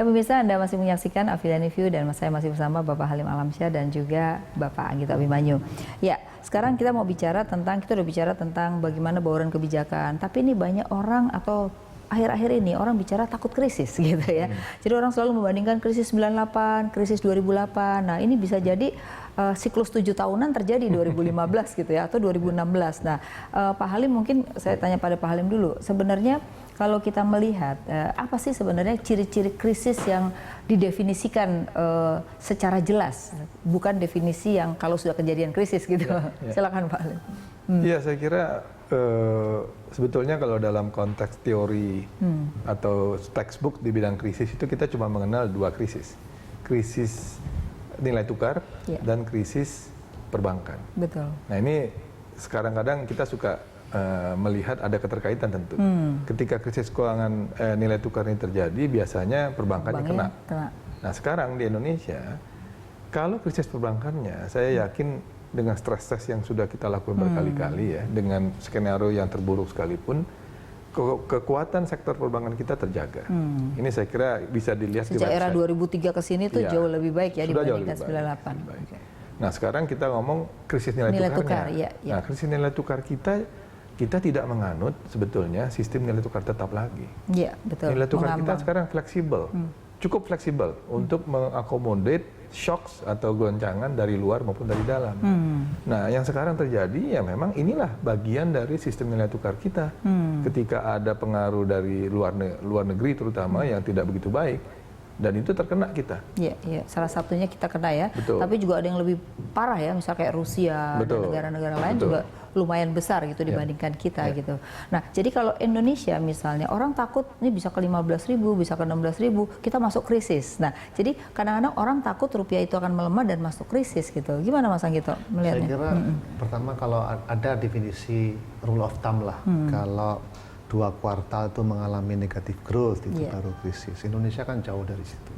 pemirsa, Anda masih menyaksikan Afiliani View dan saya masih bersama Bapak Halim Alamsyah dan juga Bapak Anggito Abimanyu. Ya, sekarang kita udah bicara tentang bagaimana bauran kebijakan. Tapi ini banyak orang atau akhir-akhir ini orang bicara takut krisis gitu ya. Jadi orang selalu membandingkan krisis 98, krisis 2008. Nah, ini bisa jadi siklus 7 tahunan terjadi 2015 gitu ya, atau 2016. Nah, Pak Halim, mungkin saya tanya pada Pak Halim dulu. Sebenarnya kalau kita melihat apa sih sebenarnya ciri-ciri krisis yang didefinisikan secara jelas, bukan definisi yang kalau sudah kejadian krisis gitu. Silakan Pak Halim. Iya, saya kira sebetulnya kalau dalam konteks teori atau textbook di bidang krisis itu kita cuma mengenal 2 krisis. Krisis nilai tukar dan krisis perbankan. Betul. Nah, ini sekarang kadang kita suka melihat ada keterkaitan tentu. Ketika krisis keuangan nilai tukar ini terjadi, biasanya perbankannya kena. Nah, sekarang di Indonesia, kalau krisis perbankannya, saya yakin dengan stres test yang sudah kita lakukan berkali-kali ya, dengan skenario yang terburuk sekalipun, kekuatan sektor perbankan kita terjaga. Ini saya kira bisa dilihat sejak era 2003 ke sini tuh jauh lebih baik ya dibandingkan 98. Nah, sekarang kita ngomong krisis nilai tukarnya. Nah, krisis nilai tukar kita tidak menganut sebetulnya sistem nilai tukar tetap lagi. Iya, betul. Nilai tukar kita sekarang fleksibel, cukup fleksibel untuk mengakomodate shocks atau goncangan dari luar maupun dari dalam. Nah, yang sekarang terjadi ya memang inilah bagian dari sistem nilai tukar kita. Ketika ada pengaruh dari luar negeri terutama yang tidak begitu baik, dan itu terkena kita. Iya, salah satunya kita kena ya. Betul. Tapi juga ada yang lebih parah ya, misalnya kayak Rusia dan negara-negara lain juga lumayan besar gitu dibandingkan kita gitu. Nah, jadi kalau Indonesia misalnya orang takut ini bisa ke 15.000, bisa ke 16.000, kita masuk krisis. Nah, jadi kadang-kadang orang takut rupiah itu akan melemah dan masuk krisis gitu. Gimana Mas Anggito melihatnya? Saya kira pertama kalau ada definisi rule of thumb lah, kalau 2 kuartal itu mengalami negatif growth itu baru krisis. Indonesia kan jauh dari situ.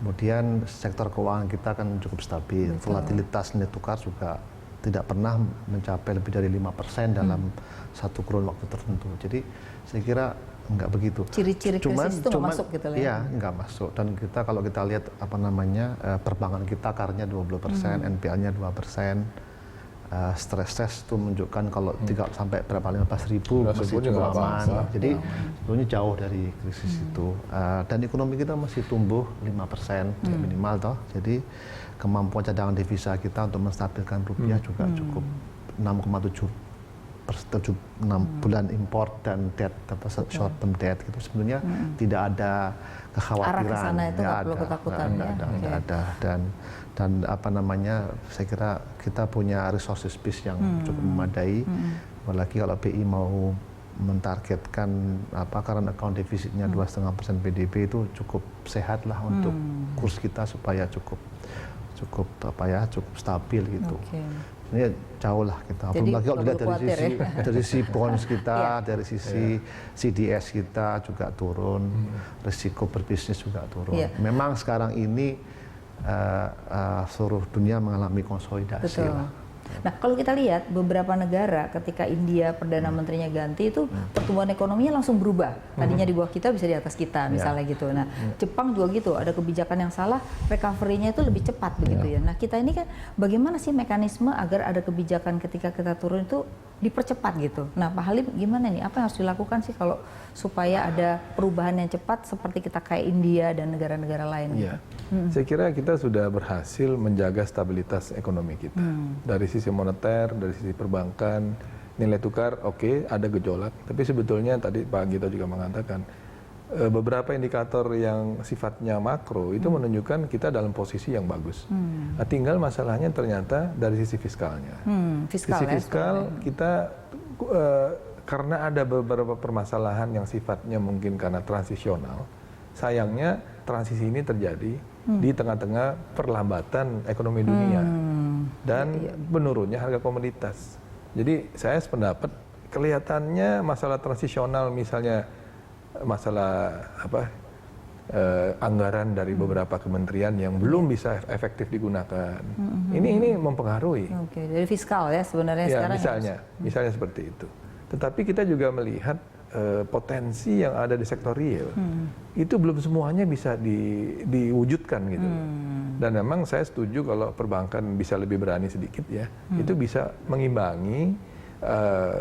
Kemudian sektor keuangan kita kan cukup stabil. Volatilitas nilai tukar juga tidak pernah mencapai lebih dari 5% dalam satu kurun waktu tertentu. Jadi saya kira enggak begitu. Ciri-ciri krisis itu nggak masuk gitu lah. Iya, enggak masuk. Dan kita kalau kita lihat apa namanya perbankan kita CAR-nya 20%, NPL-nya 2%. Stress test itu menunjukkan kalau 3 sampai berapa 15.000 masih cukup aman. Jadi sebetulnya jauh dari krisis itu. Dan ekonomi kita masih tumbuh 5% minimal toh. Jadi kemampuan cadangan devisa kita untuk menstabilkan rupiah juga cukup 6,7 bulan import dan debt atau short term debt gitu sebenarnya tidak ada kekhawatiran. Arah ke sana itu nggak perlu ketakutan ya. Nggak ada dan apa namanya saya kira kita punya resources base yang cukup memadai. Apalagi kalau BI mau mentargetkan current account defisitnya 2,5% PDB itu cukup sehat lah untuk kurs kita supaya cukup stabil gitu. Ini jauh lah kita. Apalagi kalau dilihat dari sisi bonds kita, dari sisi CDS kita juga turun, risiko berbisnis juga turun. Memang sekarang ini seluruh dunia mengalami konsolidasi lah. Nah, kalau kita lihat beberapa negara ketika India Perdana Menterinya ganti itu pertumbuhan ekonominya langsung berubah. Tadinya di bawah kita bisa di atas kita misalnya gitu. Nah, Jepang juga gitu, ada kebijakan yang salah, recovery-nya itu lebih cepat begitu ya. Nah, kita ini kan bagaimana sih mekanisme agar ada kebijakan ketika kita turun itu dipercepat gitu. Nah, Pak Halim gimana nih? Apa yang harus dilakukan sih kalau supaya ada perubahan yang cepat seperti kita kayak India dan negara-negara lain? Iya, saya kira kita sudah berhasil menjaga stabilitas ekonomi kita. Dari sisi moneter, dari sisi perbankan, nilai tukar ada gejolak. Tapi sebetulnya tadi Pak Anggito juga mengatakan beberapa indikator yang sifatnya makro itu menunjukkan kita dalam posisi yang bagus. Nah, tinggal masalahnya ternyata dari sisi fiskalnya. Sisi fiskal kita karena ada beberapa permasalahan yang sifatnya mungkin karena transisional. Sayangnya transisi ini terjadi di tengah-tengah perlambatan ekonomi dunia dan menurunnya harga komoditas. Jadi saya sependapat kelihatannya masalah transisional misalnya masalah anggaran dari beberapa kementerian yang belum bisa efektif digunakan. Ini mempengaruhi. Dari fiskal ya sebenarnya sekarang. Misalnya seperti itu. Tetapi kita juga melihat potensi yang ada di sektor real itu belum semuanya bisa diwujudkan gitu. Dan memang saya setuju kalau perbankan bisa lebih berani sedikit ya, itu bisa mengimbangi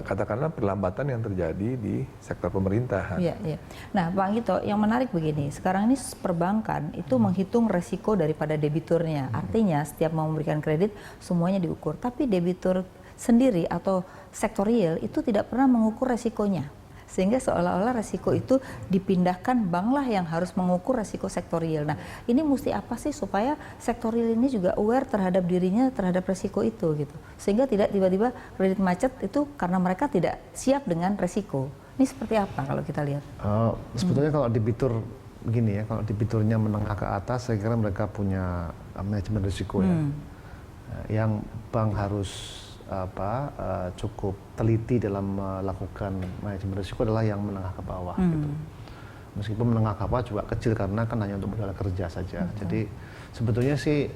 katakanlah perlambatan yang terjadi di sektor pemerintahan. Iya, iya. Nah, Pak Anggito, yang menarik begini, sekarang ini perbankan itu menghitung resiko daripada debiturnya. Artinya setiap mau memberikan kredit semuanya diukur, tapi debitur sendiri atau sektor real itu tidak pernah mengukur resikonya. Sehingga seolah-olah resiko itu dipindahkan, bank lah yang harus mengukur resiko sektorial. Nah, ini mesti apa sih supaya sektorial ini juga aware terhadap dirinya, terhadap resiko itu gitu. Sehingga tidak tiba-tiba kredit macet itu karena mereka tidak siap dengan resiko. Ini seperti apa kalau kita lihat? Sebetulnya kalau debitur begini ya, kalau debiturnya menengah ke atas, saya kira mereka punya manajemen risiko ya. Yang bank harus cukup teliti dalam melakukan manajemen risiko adalah yang menengah ke bawah gitu. Meskipun menengah ke bawah juga kecil karena kan hanya untuk modal kerja saja. Jadi sebetulnya sih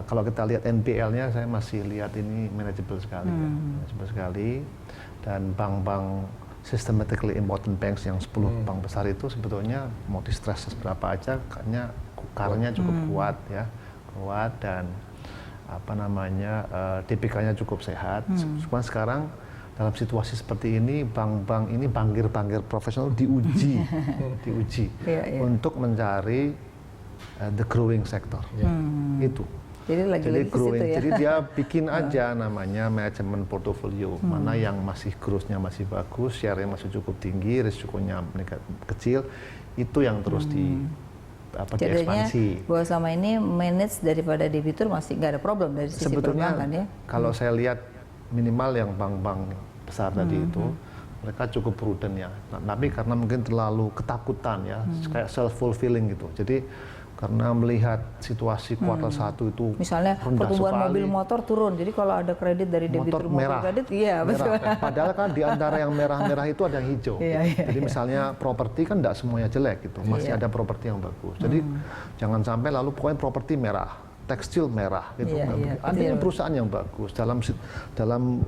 kalau kita lihat NPL-nya saya masih lihat ini manageable sekali ya. Manageable sekali, dan bank-bank systematically important banks yang 10 bank besar itu sebetulnya mau di stress seberapa aja kayaknya kukarnya cukup kuat ya. Kuat dan DPK-nya cukup sehat. Cuma sekarang dalam situasi seperti ini bank-bank ini bangkir-bangkir profesional diuji untuk mencari the growing sector. Itu. Jadi growing. Ya? Jadi dia bikin aja namanya manajemen portofolio. Mana yang masih growth-nya masih bagus, share-nya masih cukup tinggi, risikonya kecil, itu yang terus jadinya bahwa selama ini manage daripada debitur masih nggak ada problem dari sisi perbankan ya. Kalau saya lihat minimal yang bank-bank besar tadi itu mereka cukup prudent ya. Tapi karena mungkin terlalu ketakutan ya, kayak self fulfilling gitu. Jadi karena melihat situasi kuartal 1 itu misalnya pertumbuhan mobil motor turun, jadi kalau ada kredit dari debitur motor kredit, iya betul. Padahal kan di antara yang merah-merah itu ada yang hijau. Jadi misalnya properti kan tidak semuanya jelek gitu, masih ada properti yang bagus. Jadi jangan sampai lalu pokoknya properti merah, tekstil merah gitu. Ada perusahaan yang bagus dalam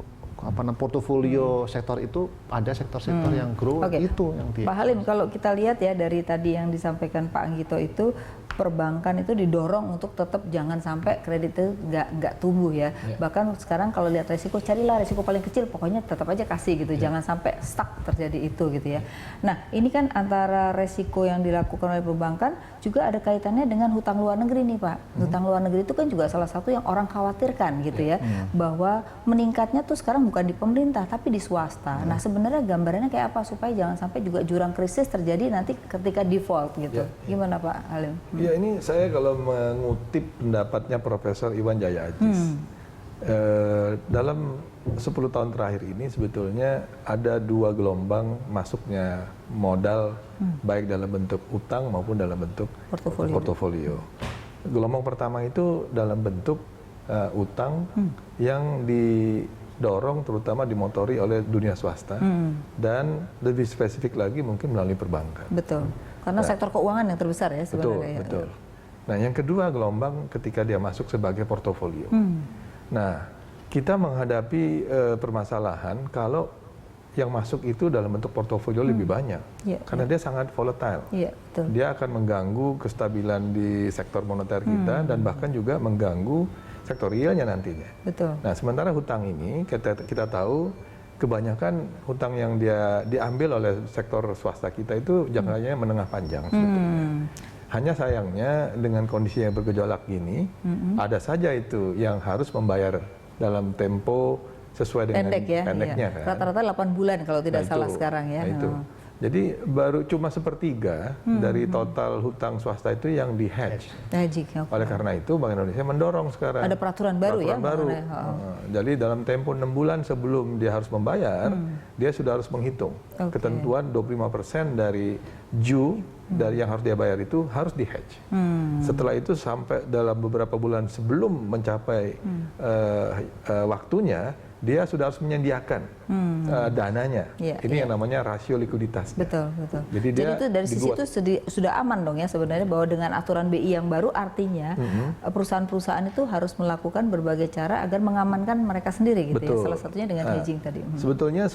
portofolio sektor itu ada sektor-sektor yang grow itu yang Pak Halim, kalau kita lihat ya dari tadi yang disampaikan Pak Anggito itu perbankan itu didorong untuk tetap jangan sampai kredit itu nggak tumbuh ya. Bahkan sekarang kalau lihat resiko, carilah resiko paling kecil, pokoknya tetap aja kasih gitu, jangan sampai stuck terjadi itu gitu ya. Nah, ini kan antara resiko yang dilakukan oleh perbankan juga ada kaitannya dengan hutang luar negeri nih Pak. Hutang luar negeri itu kan juga salah satu yang orang khawatirkan gitu ya, bahwa meningkatnya tuh sekarang bukan di pemerintah tapi di swasta. Nah, sebenarnya gambarannya kayak apa supaya jangan sampai juga jurang krisis terjadi nanti ketika default gitu. Gimana Pak Halim? Ya, ini saya kalau mengutip pendapatnya Profesor Iwan Jaya Ajis, dalam 10 tahun terakhir ini sebetulnya ada 2 gelombang masuknya modal, baik dalam bentuk utang maupun dalam bentuk portofolio. Gelombang pertama itu dalam bentuk utang yang didorong terutama dimotori oleh dunia swasta, dan lebih spesifik lagi mungkin melalui perbankan. Betul. Karena sektor keuangan yang terbesar ya sebenarnya. Betul. Nah, yang kedua gelombang ketika dia masuk sebagai portofolio. Nah, kita menghadapi permasalahan kalau yang masuk itu dalam bentuk portofolio lebih banyak, karena dia sangat volatile. Dia akan mengganggu kestabilan di sektor moneter kita dan bahkan juga mengganggu sektor realnya nantinya. Betul. Nah, sementara hutang ini kita tahu kebanyakan hutang yang dia diambil oleh sektor swasta kita itu jangkanya menengah panjang sebetulnya. Hanya sayangnya dengan kondisi yang bergejolak gini, ada saja itu yang harus membayar dalam tempo sesuai dengan pendeknya. Kan? Rata-rata 8 bulan kalau tidak salah sekarang ya. Nah, itu. Jadi baru cuma 1/3 dari total hutang swasta itu yang di hedge. Oleh karena itu Bank Indonesia mendorong sekarang. Ada peraturan baru ya? Baru. Jadi dalam tempo 6 bulan sebelum dia harus membayar, dia sudah harus menghitung ketentuan 25% dari dari yang harus dia bayar itu harus di hedge. Setelah itu sampai dalam beberapa bulan sebelum mencapai waktunya, dia sudah harus menyediakan dananya. Ini yang namanya rasio likuiditas. Betul. Jadi itu dari sisi itu sudah aman dong ya sebenarnya, bahwa dengan aturan BI yang baru artinya perusahaan-perusahaan itu harus melakukan berbagai cara agar mengamankan mereka sendiri gitu ya. Salah satunya dengan hedging tadi. Sebetulnya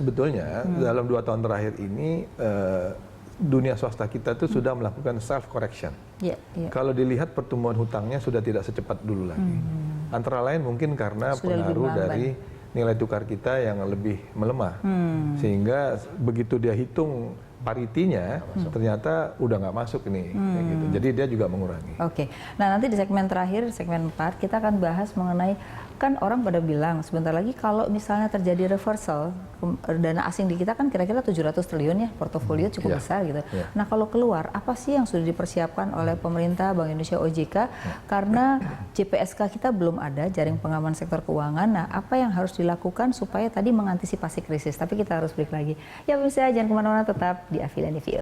dalam 2 tahun terakhir ini dunia swasta kita tuh sudah melakukan self correction. Kalau dilihat pertumbuhan hutangnya sudah tidak secepat dulu lagi. Antara lain mungkin karena pengaruh dari nilai tukar kita yang lebih melemah, sehingga begitu dia hitung paritinya ternyata udah nggak masuk ini, kayak gitu. Jadi dia juga mengurangi. Oke. Nah nanti di segmen terakhir, segmen 4 kita akan bahas mengenai, kan orang pada bilang sebentar lagi kalau misalnya terjadi reversal dana asing di kita kan kira-kira 700 triliun ya, portofolio cukup besar gitu. Nah kalau keluar, apa sih yang sudah dipersiapkan oleh pemerintah, Bank Indonesia, OJK, karena JPSK kita belum ada, jaring pengaman sektor keuangan. Nah apa yang harus dilakukan supaya tadi mengantisipasi krisis? Tapi kita harus break lagi. Ya pemirsa, jangan kemana-mana, tetap di Afiliani View.